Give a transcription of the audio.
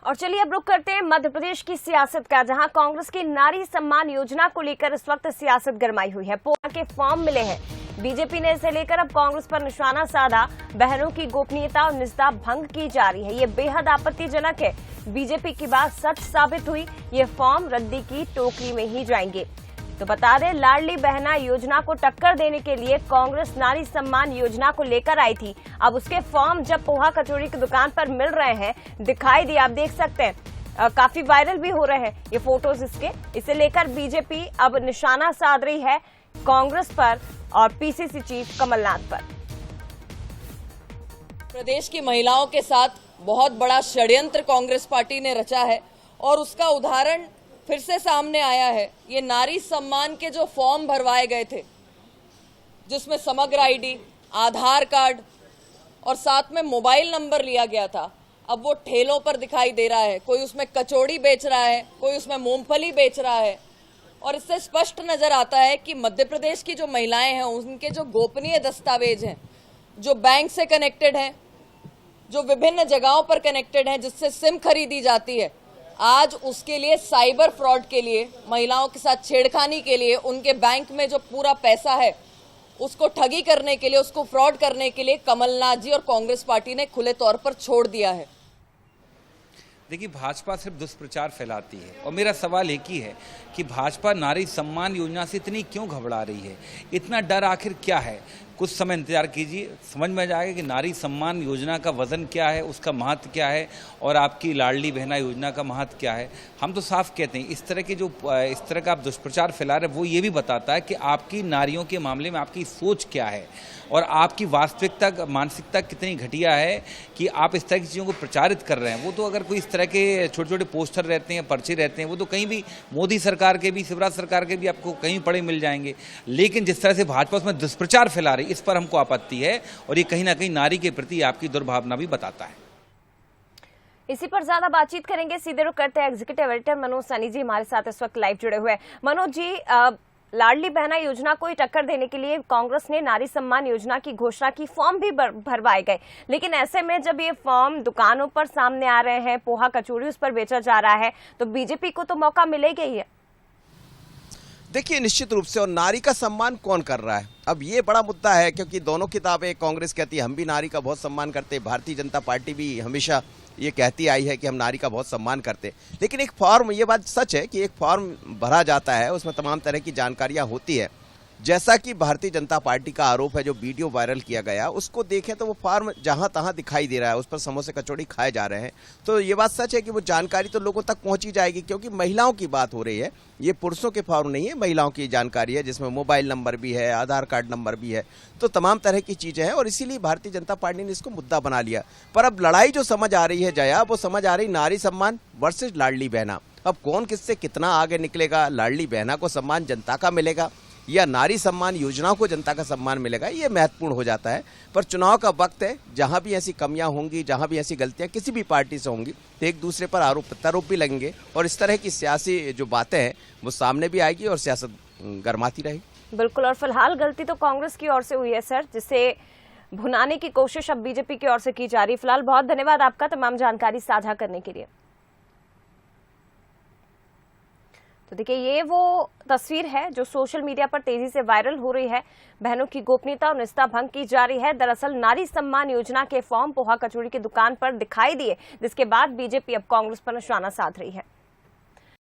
और चलिए अब रुक करते हैं मध्य प्रदेश की सियासत का, जहां कांग्रेस की नारी सम्मान योजना को लेकर इस वक्त सियासत गरमाई हुई है। पोहा के फॉर्म मिले हैं। बीजेपी ने इसे लेकर अब कांग्रेस पर निशाना साधा। बहनों की गोपनीयता और निजता भंग की जा रही है, ये बेहद आपत्तिजनक है। बीजेपी की बात सच साबित हुई, ये फॉर्म रद्दी की टोकरी में ही जाएंगे। तो बता दें, लाडली बहना योजना को टक्कर देने के लिए कांग्रेस नारी सम्मान योजना को लेकर आई थी। अब उसके फॉर्म जब पोहा कचौड़ी की दुकान पर मिल रहे हैं, दिखाई दिए, आप देख सकते हैं, काफी वायरल भी हो रहे हैं ये फोटोज इसके। इसे लेकर बीजेपी अब निशाना साध रही है कांग्रेस पर और पीसीसी चीफ कमलनाथ पर। प्रदेश की महिलाओं के साथ बहुत बड़ा षड्यंत्र कांग्रेस पार्टी ने रचा है और उसका उदाहरण फिर से सामने आया है। ये नारी सम्मान के जो फॉर्म भरवाए गए थे, जिसमें समग्र आईडी, आधार कार्ड और साथ में मोबाइल नंबर लिया गया था, अब वो ठेलों पर दिखाई दे रहा है। कोई उसमें कचौड़ी बेच रहा है, कोई उसमें मूंगफली बेच रहा है। और इससे स्पष्ट नजर आता है कि मध्य प्रदेश की जो महिलाएं हैं, उनके जो गोपनीय दस्तावेज हैं, जो बैंक से कनेक्टेड हैं, जो विभिन्न जगहों पर कनेक्टेड हैं, जिससे सिम खरीदी जाती है, आज उसके लिए साइबर फ्रॉड के लिए, महिलाओं के साथ छेड़खानी के लिए, उनके बैंक में जो पूरा पैसा है उसको ठगी करने के लिए, उसको फ्रॉड करने के लिए कमलनाथ जी और कांग्रेस पार्टी ने खुले तौर पर छोड़ दिया है। देखिए, भाजपा सिर्फ दुष्प्रचार फैलाती है और मेरा सवाल एक ही है कि भाजपा नारी सम्मान योजना से इतनी क्यों घबरा रही है? इतना डर आखिर क्या है? कुछ समय इंतजार कीजिए, समझ में आ जाएगा कि नारी सम्मान योजना का वजन क्या है, उसका महत्व क्या है और आपकी लाडली बहना योजना का महत्व क्या है। हम तो साफ कहते हैं, इस तरह का आप दुष्प्रचार फैला रहे हैं, वो ये भी बताता है कि आपकी नारियों के मामले में आपकी सोच क्या है और आपकी वास्तविकता, मानसिकता कितनी घटिया है कि आप इस तरह की चीज़ों को प्रचारित कर रहे हैं। वो तो अगर कोई इस तरह के छोटे छोटे पोस्टर रहते हैं, पर्चे रहते हैं, वो तो कहीं भी मोदी सरकार के भी, शिवराज सरकार के भी आपको कहीं पड़े मिल जाएंगे। लेकिन जिस तरह से भाजपा उसमें दुष्प्रचार फैला रही, इस पर हमको आपत्ति है और ये कहीं ना कहीं नारी के प्रति आपकी दुर्भावना भी बताता है। इसी पर ज्यादा बातचीत करेंगे, सीधे रुख करते हैं एग्जीक्यूटिव एडिटर मनोज सैनी जी हमारे साथ इस वक्त लाइव जुड़े हुए हैं। मनोज जी, लाडली बहना योजना को टक्कर देने के लिए कांग्रेस ने नारी सम्मान योजना की घोषणा की, फॉर्म भी भरवाए गए, लेकिन ऐसे में जब ये फॉर्म दुकानों पर सामने आ रहे हैं, पोहा कचौड़ी उस पर बेचा जा रहा है, तो बीजेपी को तो मौका मिलेगा ही है। देखिए, निश्चित रूप से, और नारी का सम्मान कौन कर रहा है, अब ये बड़ा मुद्दा है, क्योंकि दोनों किताबें, कांग्रेस कहती है हम भी नारी का बहुत सम्मान करते हैं, भारतीय जनता पार्टी भी हमेशा ये कहती आई है कि हम नारी का बहुत सम्मान करते हैं। लेकिन एक फॉर्म, ये बात सच है कि एक फॉर्म भरा जाता है, उसमें तमाम तरह की जानकारियां होती है। जैसा कि भारतीय जनता पार्टी का आरोप है, जो वीडियो वायरल किया गया, उसको देखें तो वो फॉर्म जहां तहां दिखाई दे रहा है, उस पर समोसे कचौड़ी खाए जा रहे हैं। तो ये बात सच है कि वो जानकारी तो लोगों तक पहुंची जाएगी, क्योंकि महिलाओं की बात हो रही है, ये पुरुषों के फॉर्म नहीं है, महिलाओं की जानकारी है, जिसमें मोबाइल नंबर भी है, आधार कार्ड नंबर भी है, तो तमाम तरह की चीजें हैं और इसीलिए भारतीय जनता पार्टी ने इसको मुद्दा बना लिया। पर अब लड़ाई जो समझ आ रही है जया, वो समझ आ रही नारी सम्मान वर्सेज लाडली बहना। अब कौन किससे कितना आगे निकलेगा? लाडली बहना को सम्मान जनता का मिलेगा या नारी सम्मान योजना को जनता का सम्मान मिलेगा, ये महत्वपूर्ण हो जाता है। पर चुनाव का वक्त है, जहां भी ऐसी कमियां होंगी, जहां भी ऐसी गलतियां किसी भी पार्टी से होंगी, तो एक दूसरे पर आरोप प्रत्यारोप भी लगेंगे और इस तरह की सियासी जो बातें हैं वो सामने भी आएगी और सियासत गर्माती रहेगी। बिल्कुल, और फिलहाल गलती तो कांग्रेस की ओर से हुई है सर, जिसे भुनाने की कोशिश अब बीजेपी की ओर से की जा रही है। फिलहाल बहुत धन्यवाद आपका तमाम जानकारी साझा करने के लिए। तो देखिए, ये वो तस्वीर है जो सोशल मीडिया पर तेजी से वायरल हो रही है। बहनों की गोपनीयता और निजता भंग की जा रही है। दरअसल नारी सम्मान योजना के फॉर्म पोहा कचौड़ी की दुकान पर दिखाई दिए, जिसके बाद बीजेपी अब कांग्रेस पर निशाना साध रही है।